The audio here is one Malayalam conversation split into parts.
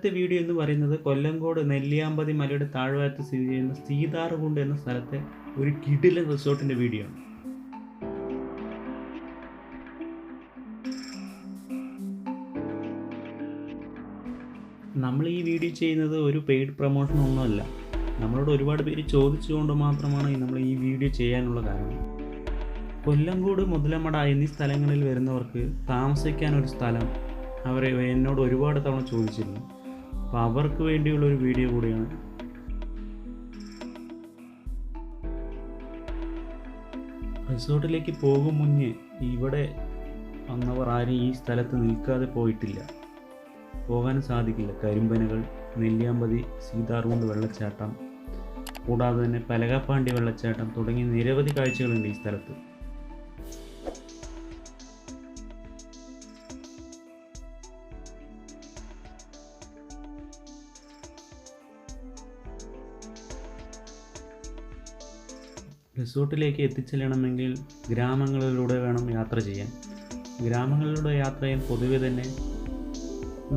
ഇന്നത്തെ വീഡിയോ എന്ന് പറയുന്നത് കൊല്ലങ്കോട് നെല്ലിയാമ്പതി മലയുടെ താഴ്വാരത്ത് സ്ഥിതി ചെയ്യുന്ന സീതാർകുണ്ട് എന്ന സ്ഥലത്തെ ഒരു കിടിലൻ റിസോർട്ടിൻ്റെ വീഡിയോ ആണ്. നമ്മൾ ഈ വീഡിയോ ചെയ്യുന്നത് ഒരു പെയ്ഡ് പ്രൊമോഷൻ ഒന്നുമല്ല. നമ്മളോട് ഒരുപാട് പേര് ചോദിച്ചുകൊണ്ട് മാത്രമാണ് നമ്മൾ ഈ വീഡിയോ ചെയ്യാനുള്ള കാരണം. കൊല്ലങ്കോട്, മുതലമട എന്നീ സ്ഥലങ്ങളിൽ വരുന്നവർക്ക് താമസിക്കാനൊരു സ്ഥലം അവരെ എന്നോട് ഒരുപാട് തവണ ചോദിച്ചിരുന്നു. അപ്പോൾ അവർക്ക് വേണ്ടിയുള്ളൊരു വീഡിയോ കൂടിയാണ്. റിസോർട്ടിലേക്ക് പോകും മുന്നേ ഇവിടെ വന്നവർ ആരും ഈ സ്ഥലത്ത് നിൽക്കാതെ പോയിട്ടില്ല. പോകാൻ സാധിക്കില്ല. കരിമ്പനകൾ, നെല്ലിയാമ്പതി, സീതാർകുണ്ട് വെള്ളച്ചാട്ടം, കൂടാതെ തന്നെ പലകപ്പാണ്ടി വെള്ളച്ചാട്ടം തുടങ്ങിയ നിരവധി കാഴ്ചകളുണ്ട് ഈ സ്ഥലത്ത്. റിസോർട്ടിലേക്ക് എത്തിച്ചെല്ലണമെങ്കിൽ ഗ്രാമങ്ങളിലൂടെ വേണം യാത്ര ചെയ്യാൻ. ഗ്രാമങ്ങളിലൂടെ യാത്ര ചെയ്യാൻ പൊതുവെ തന്നെ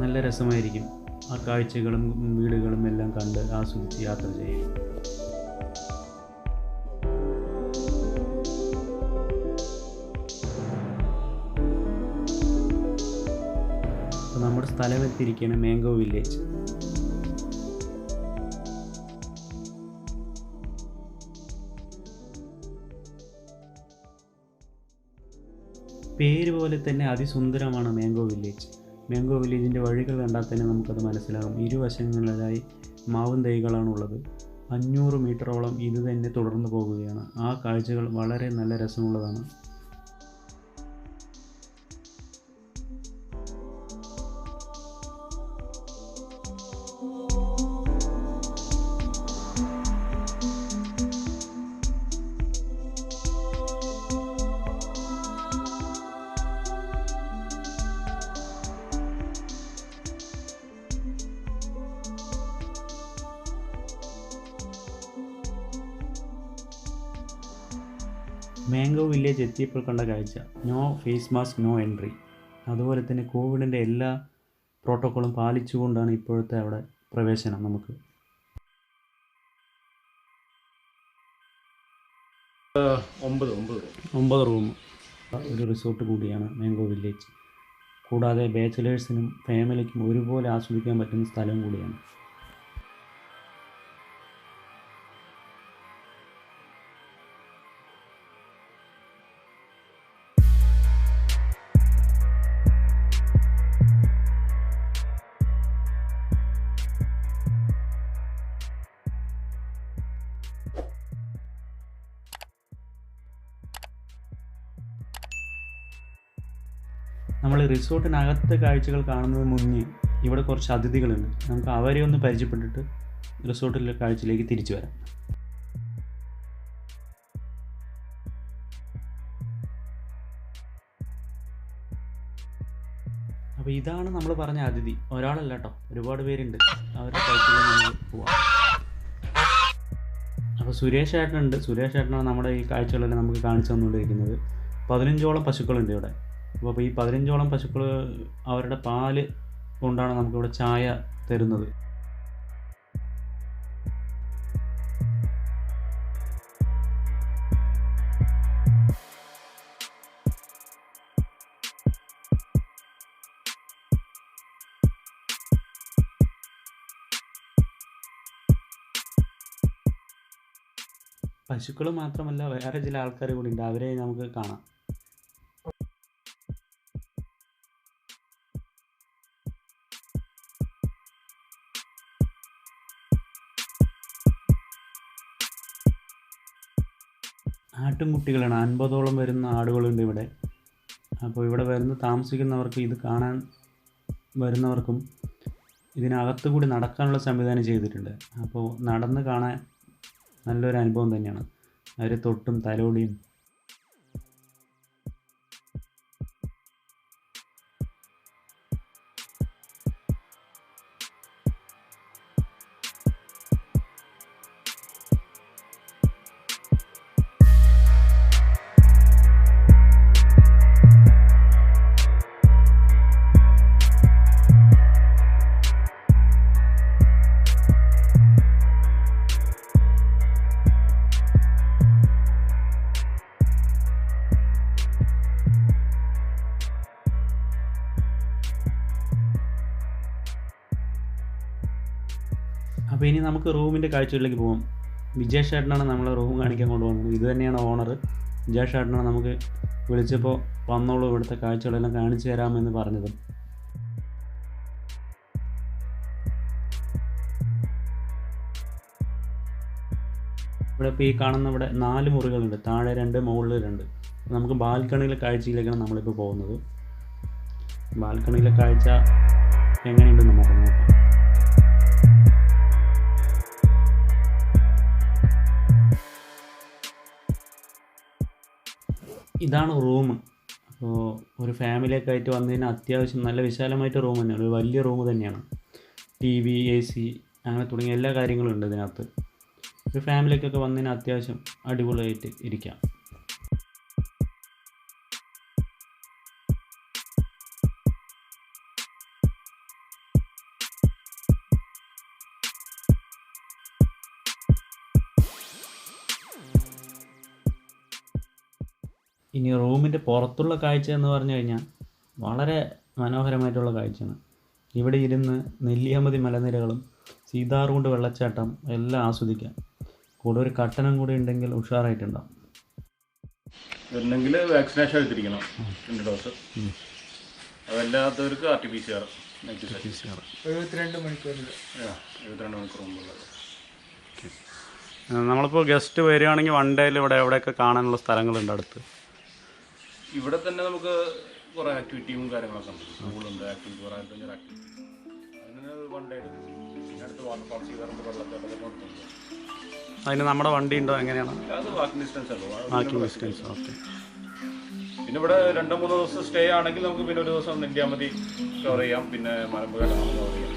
നല്ല രസമായിരിക്കും. ആ കാഴ്ചകളും വീടുകളും എല്ലാം കണ്ട് ആസ്വദിച്ച് യാത്ര ചെയ്യും. അപ്പോൾ നമ്മുടെ സ്ഥലം എത്തിയിരിക്കുകയാണ് മാംഗോ വില്ലേജ്. പേര് പോലെ തന്നെ അതിസുന്ദരമാണ് മാംഗോ വില്ലേജ്. മാംഗോ വില്ലേജിൻ്റെ വഴികൾ കണ്ടാൽ തന്നെ നമുക്കത് മനസ്സിലാകും. ഇരുവശങ്ങളിലായി മാവും തൈകളാണുള്ളത്. 500 മീറ്ററോളം ഇത് തന്നെ തുടർന്ന് പോകുകയാണ്. ആ കാഴ്ചകൾ വളരെ നല്ല രസമുള്ളതാണ്. മാംഗോ വില്ലേജ് എത്തിയപ്പോൾ കണ്ട കാഴ്ച, no face mask, no entry. അതുപോലെ തന്നെ കോവിഡിൻ്റെ എല്ലാ പ്രോട്ടോക്കോളും പാലിച്ചുകൊണ്ടാണ് ഇപ്പോഴത്തെ അവിടെ പ്രവേശനം. നമുക്ക് 9 റൂം ഒരു റിസോർട്ട് കൂടിയാണ് മാംഗോ വില്ലേജ്. കൂടാതെ ബാച്ചിലേഴ്സിനും ഫാമിലിക്കും ഒരുപോലെ ആസ്വദിക്കാൻ പറ്റുന്ന സ്ഥലം കൂടിയാണ്. നമ്മൾ റിസോർട്ടിനകത്തെ കാഴ്ചകൾ കാണുന്നതിന് മുന്നേ ഇവിടെ കുറച്ച് അതിഥികളുണ്ട്. നമുക്ക് അവരെ ഒന്ന് പരിചയപ്പെട്ടിട്ട് റിസോർട്ടിലെ കാഴ്ചയിലേക്ക് തിരിച്ചു വരാം. അപ്പോൾ ഇതാണ് നമ്മൾ പറഞ്ഞ അതിഥി. ഒരാളല്ല കേട്ടോ, ഒരുപാട് പേരുണ്ട്. അവരുടെ കാഴ്ചയിലേക്ക് നമുക്ക് പോവാം. അപ്പോൾ സുരേഷ് ഏട്ടനാണ് നമ്മുടെ ഈ കാഴ്ചകളെല്ലാം നമുക്ക് കാണിച്ചു തന്നുകൊണ്ടിരിക്കുന്നത്. 15ഓളം പശുക്കളുണ്ട് ഇവിടെ. അപ്പോൾ ഈ 15ഓളം പശുക്കൾ അവരുടെ പാല് കൊണ്ടാണ് നമുക്കിവിടെ ചായ തരുന്നത്. പശുക്കൾ മാത്രമല്ല, വേറെ ചില ആൾക്കാർ കൂടി ഉണ്ട്. അവരെ നമുക്ക് കാണാം. ആട്ടുംകുട്ടികളാണ്. 50ഓളം വരുന്ന ആടുകളുണ്ട് ഇവിടെ. അപ്പോൾ ഇവിടെ വരുന്ന താമസിക്കുന്നവർക്ക്, ഇത് കാണാൻ വരുന്നവർക്കും ഇതിനകത്ത് കൂടി നടക്കാനുള്ള സംവിധാനം ചെയ്തിട്ടുണ്ട്. അപ്പോൾ നടന്ന് കാണാൻ നല്ലൊരു അനുഭവം തന്നെയാണ്. അവർ തൊട്ടും തലോടിയും അപ്പോൾ ഇനി നമുക്ക് റൂമിൻ്റെ കാഴ്ചകളിലേക്ക് പോകാം. വിജേഷ് ചേട്ടനാണ് നമ്മളെ റൂം കാണിക്കാൻ കൊണ്ടുപോകുന്നത്. ഇത് തന്നെയാണ് ഓണർ. വിജേഷ് ചേട്ടനാണ് നമുക്ക് വിളിച്ചപ്പോൾ വന്നോളൂ ഇവിടുത്തെ കാഴ്ചകളെല്ലാം കാണിച്ചു തരാമെന്ന് പറഞ്ഞത്. ഇവിടെ ഇപ്പോൾ ഈ കാണുന്ന ഇവിടെ 4 മുറികളുണ്ട്. താഴെ 2, മുകളിൽ 2. നമുക്ക് ബാൽക്കണിയിലെ കാഴ്ചയിലേക്കാണ് നമ്മളിപ്പോൾ പോകുന്നത്. ബാൽക്കണിയിലെ കാഴ്ച എങ്ങനെയുണ്ടെന്ന് നമുക്ക് നോക്കാം. ഇതാണ് റൂം. അപ്പോൾ ഒരു ഫാമിലിയൊക്കെ ആയിട്ട് വന്നതിന് അത്യാവശ്യം നല്ല വിശാലമായിട്ട് റൂം തന്നെയാണ്. ഒരു വലിയ റൂം തന്നെയാണ്. TV, AC അങ്ങനെ തുടങ്ങിയ എല്ലാ കാര്യങ്ങളും ഉണ്ട് ഇതിനകത്ത്. ഒരു ഫാമിലിക്കൊക്കെ വന്നതിന് അത്യാവശ്യം അടിപൊളിയായിട്ട് ഇരിക്കാം. ഇനി റൂമിൻ്റെ പുറത്തുള്ള കാഴ്ച എന്ന് പറഞ്ഞു കഴിഞ്ഞാൽ വളരെ മനോഹരമായിട്ടുള്ള കാഴ്ചയാണ്. ഇവിടെ ഇരുന്ന് നെല്ലിയാമ്പതി മലനിരകളും സീതാർകുണ്ട് വെള്ളച്ചാട്ടം എല്ലാം ആസ്വദിക്കാം. കൂടെ ഒരു കട്ടനം കൂടി ഉണ്ടെങ്കിൽ ഉഷാറായിട്ടുണ്ടാവും. വരണമെങ്കിൽ വാക്സിനേഷൻ എടുത്തിരിക്കണം 2 ഡോസ്. അതല്ലാത്തവർക്ക് RT-PCR 72 മണിക്കൂർ മുമ്പുള്ളത്. നമ്മളിപ്പോൾ ഗസ്റ്റ് വരികയാണെങ്കിൽ വൺ ഡേയിൽ ഇവിടെ എവിടെയൊക്കെ കാണാനുള്ള സ്ഥലങ്ങളുണ്ട് അടുത്ത്? ഇവിടെ തന്നെ നമുക്ക് കുറേ ആക്ടിവിറ്റിയും കാര്യങ്ങളൊക്കെ ഉണ്ട്. സ്കൂളുണ്ട്, ആക്ടിവിറ്റി കുറേ ആക്ടിവിറ്റി. അങ്ങനെ 1 ഡേ എടുക്കും. അടുത്ത് വാട്ടർഫാൾ സീതാർകുണ്ട് വെള്ളച്ചാട്ടം കൊടുത്തുണ്ട്. അതിന് നമ്മുടെ വണ്ടി ഉണ്ടോ? എങ്ങനെയാണ്? അത് വാക്കിംഗ് ഡിസ്റ്റൻസ് അല്ലോ. Walking distance. ഓക്കെ. പിന്നെ ഇവിടെ 2-3 ദിവസം സ്റ്റേ ആണെങ്കിൽ നമുക്ക് പിന്നെ ഒരു ദിവസം നെല്ലിയാമ്പതി കവർ ചെയ്യാം, പിന്നെ മലമ്പുഴ ഡാം കവർ ചെയ്യാം.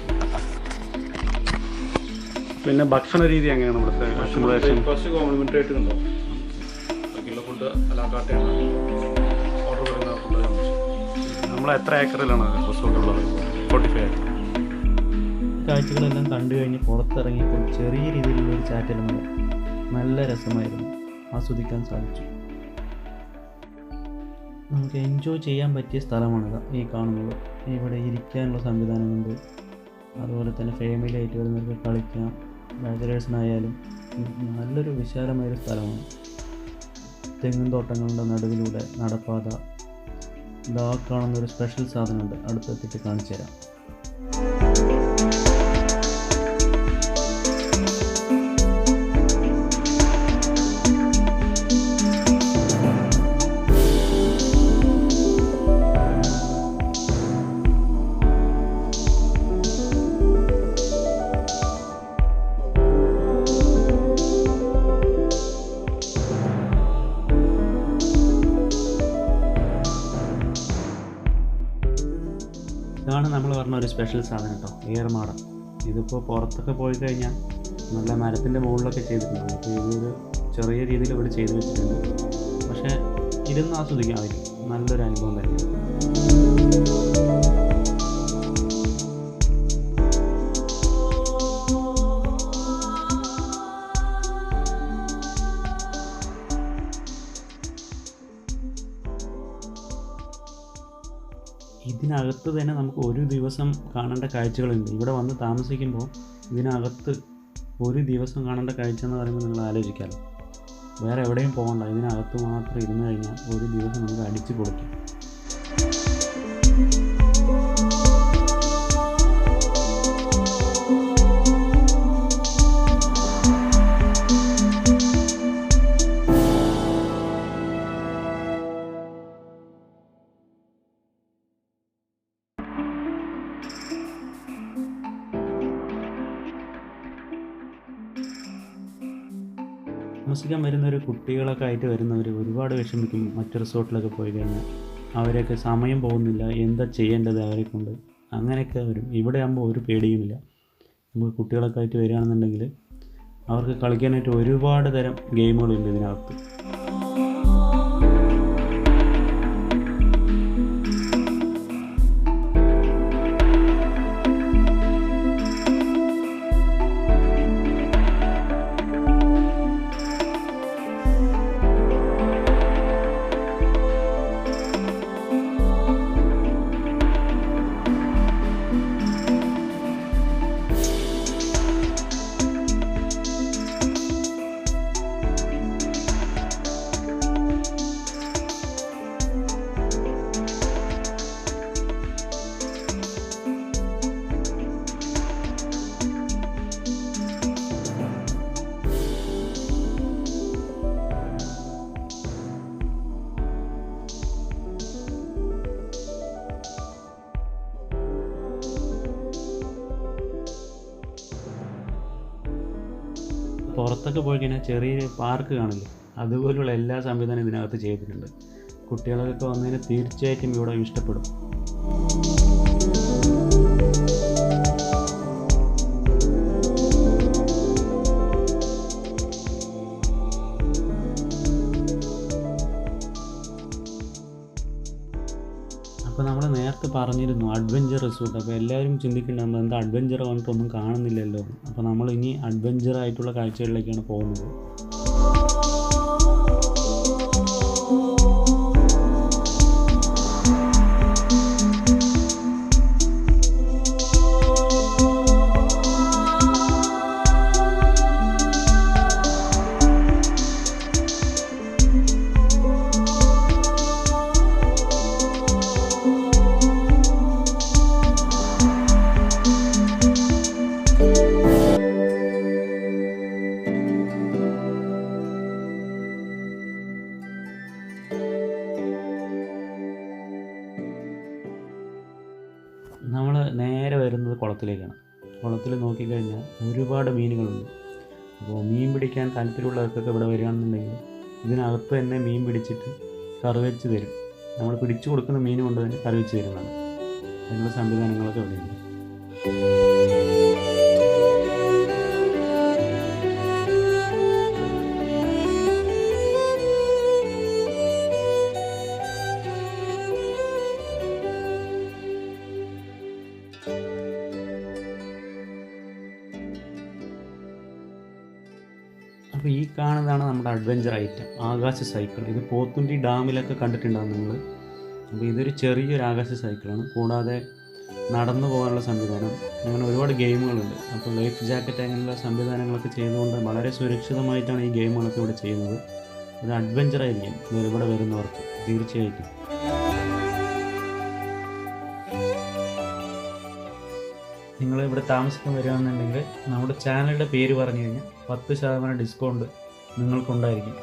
പിന്നെ ഭക്ഷണ രീതി എങ്ങനെയാണ് ഇവിടുത്തെ? ബ്രേക്ക്ഫാസ്റ്റ് കോംപ്ലിമെൻ്ററി ആയിട്ട് ഉണ്ടോ? ബാക്കിയുള്ള ഫുഡ് അലാക്കാട്ടെയാണ് ഓർഡർ വരുന്ന ഫുഡ്. നമ്മൾ എത്ര ഏക്കറിലാണ് റിസോർട്ട് ഉള്ളത്? 45 ഏക്കർ. കാഴ്ചകളെല്ലാം കണ്ടു കഴിഞ്ഞ് പുറത്തിറങ്ങിയപ്പോൾ ചെറിയ രീതിയിലുള്ളൊരു ചാറ്റൽ മഴ നല്ല രസമായിരുന്നു, ആസ്വദിക്കാൻ സാധിച്ചു. നമുക്ക് എൻജോയ് ചെയ്യാൻ പറ്റിയ സ്ഥലമാണിത് ഈ കാണുന്നത്. ഇവിടെ ഇരിക്കാനുള്ള സംവിധാനമുണ്ട്. അതുപോലെ തന്നെ ഫാമിലി ആയിട്ട് വരുന്നവർക്ക് കളിക്കാം. ബാച്ചിലേഴ്സിനായാലും നല്ലൊരു വിശാലമായൊരു സ്ഥലമാണ്. തെങ്ങിൻ തോട്ടങ്ങളുടെ നടുവിലൂടെ നടപ്പാത. ഇതാ കാണുന്നൊരു സ്പെഷ്യൽ സാധനമുണ്ട്, അടുത്തെത്തിയിട്ട് കാണിച്ചു തരാം. ഇതാണ് നമ്മൾ പറഞ്ഞ ഒരു സ്പെഷ്യൽ സാധനം കേട്ടോ, ഏർമാടം. ഇതിപ്പോൾ പുറത്തൊക്കെ പോയി കഴിഞ്ഞാൽ നല്ല മരത്തിൻ്റെ മുകളിലൊക്കെ ചെയ്തിട്ടുണ്ട്. ഇപ്പോൾ ഇതൊരു ചെറിയ രീതിയിൽ ഇവിടെ ചെയ്ത് വെച്ചിട്ടുണ്ട്. പക്ഷേ ഇരുന്ന് ആസ്വദിക്കാൻ പറ്റും, നല്ലൊരു അനുഭവം തന്നെയാണ്. ഇതിനകത്ത് തന്നെ നമുക്ക് ഒരു ദിവസം കാണേണ്ട കാഴ്ചകളുണ്ട്. ഇവിടെ വന്ന് താമസിക്കുമ്പോൾ ഇതിനകത്ത് ഒരു ദിവസം കാണേണ്ട കാഴ്ച എന്ന് പറയുമ്പോൾ നിങ്ങൾ ആലോചിക്കാമല്ലോ. വേറെ എവിടെയും പോകണ്ട, ഇതിനകത്ത് മാത്രം ഇരുന്ന് കഴിഞ്ഞാൽ ഒരു ദിവസം നമുക്ക് അടിച്ച് പൊളിക്കാം. താമസിക്കാൻ വരുന്നൊരു കുട്ടികളൊക്കെ ആയിട്ട് വരുന്നവർ ഒരുപാട് വിഷമിക്കും. മറ്റു റിസോർട്ടിലൊക്കെ പോയി കഴിഞ്ഞാൽ അവരൊക്കെ സമയം പോകുന്നില്ല, എന്താ ചെയ്യേണ്ടത് അവരെ കൊണ്ട്, അങ്ങനെയൊക്കെ വരും. ഇവിടെ ആകുമ്പോൾ ഒരു പേടിയുമില്ല. നമുക്ക് കുട്ടികളൊക്കെ ആയിട്ട് വരികയാണെന്നുണ്ടെങ്കിൽ അവർക്ക് കളിക്കാനായിട്ട് ഒരുപാട് തരം ഗെയിമുകളുണ്ട് ഇതിനകത്ത്. പുറത്തൊക്കെ പോയി കഴിഞ്ഞാൽ ചെറിയ പാർക്ക് കാണില്ലേ, അതുപോലുള്ള എല്ലാ സംവിധാനവും ഇതിനകത്ത് ചെയ്തിട്ടുണ്ട്. കുട്ടികളൊക്കെ വന്നതിന് തീർച്ചയായിട്ടും ഇവിടെ ഇഷ്ടപ്പെടും. അപ്പോൾ നമ്മൾ നേരത്തെ പറഞ്ഞിരുന്നു അഡ്വഞ്ചർ റിസോർട്ട്. അപ്പോൾ എല്ലാവരും ചിന്തിക്കുന്നുണ്ട് നമ്മൾ എന്താ അഡ്വഞ്ചർ വന്നിട്ടൊന്നും കാണുന്നില്ലല്ലോ. അപ്പോൾ നമ്മൾ ഇനി അഡ്വഞ്ചർ ആയിട്ടുള്ള കാഴ്ചകളിലേക്കാണ് പോകുന്നത്. നമ്മൾ നേരെ വരുന്നത് കുളത്തിലേക്കാണ്. കുളത്തിൽ നോക്കിക്കഴിഞ്ഞാൽ ഒരുപാട് മീനുകളുണ്ട്. അപ്പോൾ മീൻ പിടിക്കാൻ താല്പര്യമുള്ളവർക്കൊക്കെ ഇവിടെ വരികയാണെന്നുണ്ടെങ്കിൽ ഇതിനകത്ത് തന്നെ മീൻ പിടിച്ചിട്ട് കറി വെച്ച് തരും. നമ്മൾ പിടിച്ചു കൊടുക്കുന്ന മീൻ കൊണ്ട് തന്നെ കറി വെച്ച് തരുന്നതാണ്. അതിനുള്ള സംവിധാനങ്ങളൊക്കെ ഇവിടെയുണ്ട്. അപ്പോൾ ഈ കാണുന്നതാണ് നമ്മുടെ അഡ്വഞ്ചർ ഐറ്റം, ആകാശ സൈക്കിൾ. ഇത് പോത്തുണ്ടി ഡാമിലൊക്കെ കണ്ടിട്ടുണ്ടാകും നിങ്ങൾ. അപ്പോൾ ഇതൊരു ചെറിയൊരു ആകാശ സൈക്കിളാണ്. കൂടാതെ നടന്നു പോകാനുള്ള സംവിധാനം, അങ്ങനെ ഒരുപാട് ഗെയിമുകളുണ്ട്. അപ്പോൾ ലൈഫ് ജാക്കറ്റ് അങ്ങനെയുള്ള സംവിധാനങ്ങളൊക്കെ ചെയ്തുകൊണ്ട് വളരെ സുരക്ഷിതമായിട്ടാണ് ഈ ഗെയിമുകളൊക്കെ ഇവിടെ ചെയ്യുന്നത്. ഒരു അഡ്വഞ്ചറായിരിക്കും ഇവിടെ വരുന്നവർക്ക് തീർച്ചയായിട്ടും. നിങ്ങളിവിടെ താമസിക്കാൻ വരികയാണെന്നുണ്ടെങ്കിൽ നമ്മുടെ ചാനലിൻ്റെ പേര് പറഞ്ഞു കഴിഞ്ഞാൽ 10% ഡിസ്കൗണ്ട് നിങ്ങൾക്കുണ്ടായിരിക്കും.